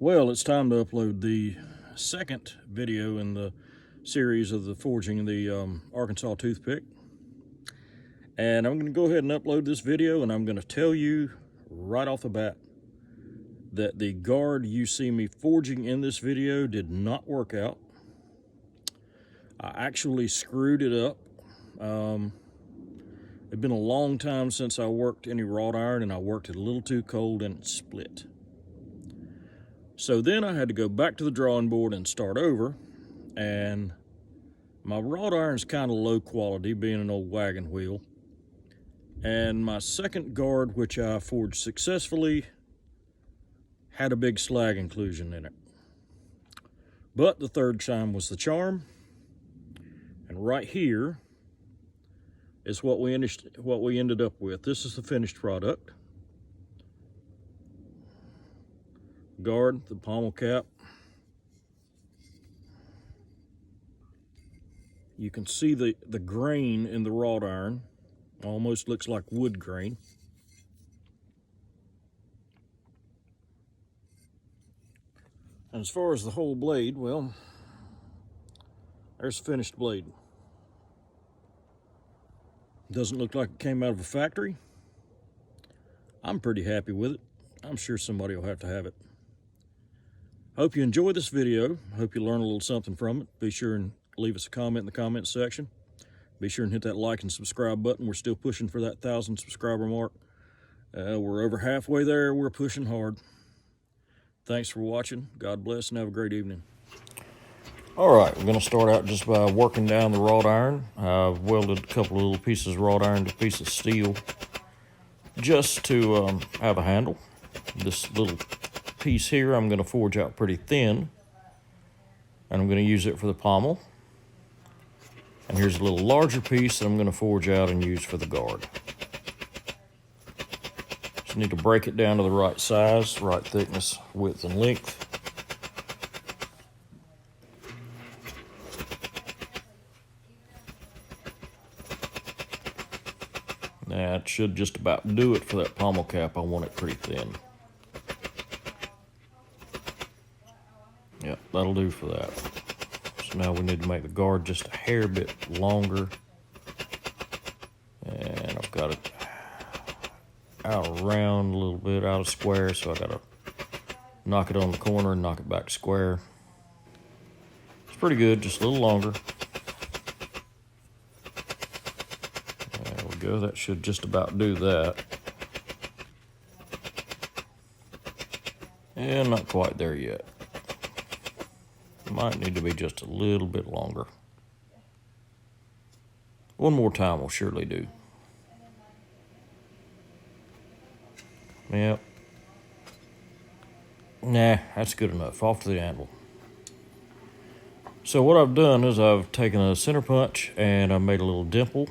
Well, it's time to upload the second video in the series of the forging the Arkansas Toothpick. And I'm going to go ahead and upload this video, and I'm going to tell you right off the bat that the guard you see me forging in this video did not work out. I actually screwed it up. It's been a long time since I worked any wrought iron, and I worked it a little too cold and it split. So then I had to go back to the drawing board and start over, and my wrought iron's kind of low quality, being an old wagon wheel. And my second guard, which I forged successfully, had a big slag inclusion in it. But the third time was the charm, and right here is what we ended up with. This is the finished product. Guard, the pommel cap. You can see the grain in the wrought iron. Almost looks like wood grain. And as far as the whole blade, well, there's the finished blade. Doesn't look like it came out of a factory. I'm pretty happy with it. I'm sure somebody will have to have it. Hope you enjoy this video. Hope you learn a little something from it. Be sure and leave us a comment in the comments section. Be sure and hit that like and subscribe button. We're still pushing for that 1,000 subscriber mark. We're over halfway there. We're pushing hard. Thanks for watching. God bless and have a great evening. All right, we're going to start out just by working down the wrought iron. I've welded a couple of little pieces of wrought iron to a piece of steel just to have a handle. This little piece here I'm going to forge out pretty thin, and I'm going to use it for the pommel. And here's a little larger piece that I'm going to forge out and use for the guard. Just need to break it down to the right size, right thickness, width, and length. That should just about do it for that pommel cap. I want it pretty thin. Yep, that'll do for that. So now we need to make the guard just a hair bit longer. And I've got it out around a little bit, out of square, so I gotta knock it on the corner and knock it back square. It's pretty good, just a little longer. There we go, that should just about do that. And not quite there yet. Might need to be just a little bit longer. One more time will surely do. Yep. Nah, that's good enough. Off to the anvil. So what I've done is I've taken a center punch and I made a little dimple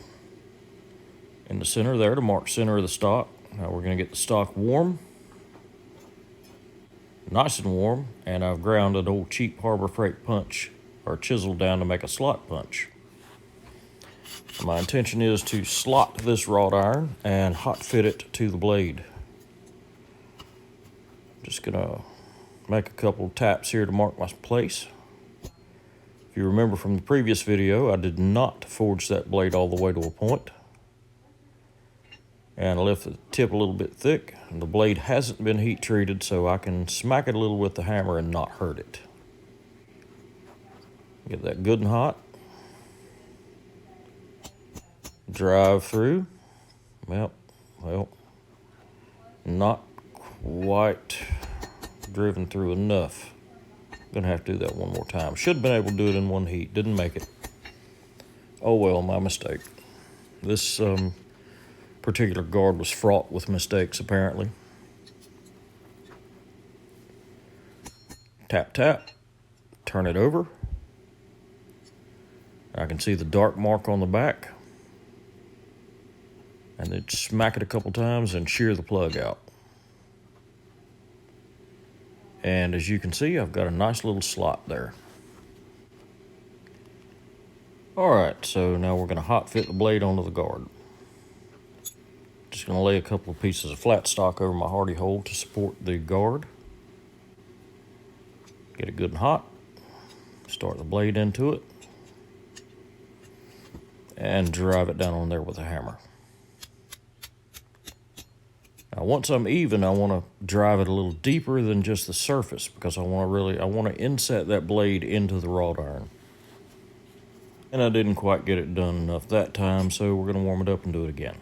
in the center there to mark center of the stock. Now we're going to get the stock warm. Nice and warm, and I've ground an old cheap Harbor Freight punch or chisel down to make a slot punch. My intention is to slot this wrought iron and hot fit it to the blade. Just gonna make a couple taps here to mark my place. If you remember from the previous video, I did not forge that blade all the way to a point. And I left the tip a little bit thick. And the blade hasn't been heat treated, so I can smack it a little with the hammer and not hurt it. Get that good and hot. Drive through. Well, not quite driven through enough. Gonna have to do that one more time. Should have been able to do it in one heat. Didn't make it. Oh well, my mistake. This particular guard was fraught with mistakes, apparently. Tap, tap. Turn it over. I can see the dark mark on the back. And then smack it a couple times and shear the plug out. And as you can see, I've got a nice little slot there. All right, so now we're going to hot fit the blade onto the guard. Just going to lay a couple of pieces of flat stock over my hardy hole to support the guard. Get it good and hot. Start the blade into it. And drive it down on there with a hammer. Now once I'm even, I want to drive it a little deeper than just the surface because I want to inset that blade into the wrought iron. And I didn't quite get it done enough that time, so we're going to warm it up and do it again.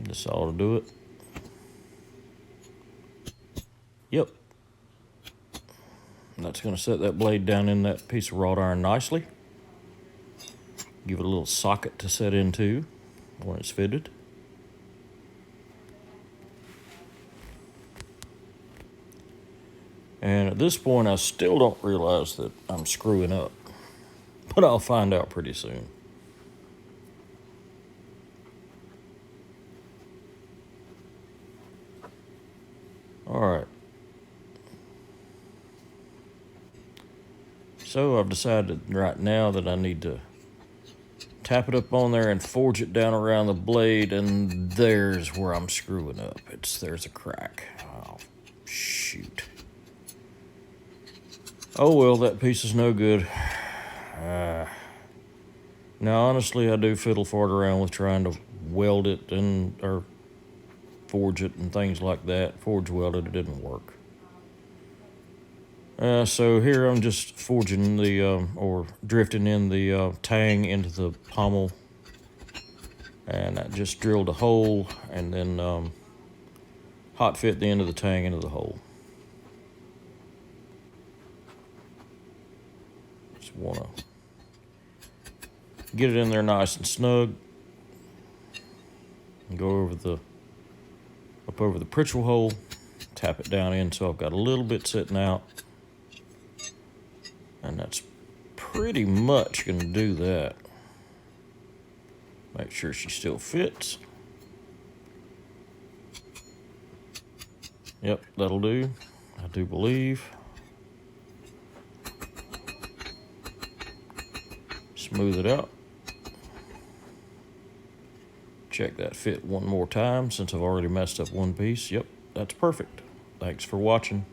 This ought to do it. Yep. That's going to set that blade down in that piece of wrought iron nicely. Give it a little socket to set into when it's fitted. And at this point, I still don't realize that I'm screwing up, but I'll find out pretty soon. All right. So I've decided right now that I need to tap it up on there and forge it down around the blade, and there's where I'm screwing up. There's a crack. Oh, shoot. Oh well, that piece is no good. Now honestly, I do fiddle fart around with trying to weld it or forge it and things like that. Forge welded, it didn't work. So here I'm just forging or drifting in the tang into the pommel, and I just drilled a hole and then hot fit the end of the tang into the hole. Just want to get it in there nice and snug, and go up over the Pritchell hole, tap it down in so I've got a little bit sitting out. And that's pretty much going to do that. Make sure she still fits. Yep, that'll do. I do believe. Smooth it out. Check that fit one more time since I've already messed up one piece. Yep, that's perfect. Thanks for watching.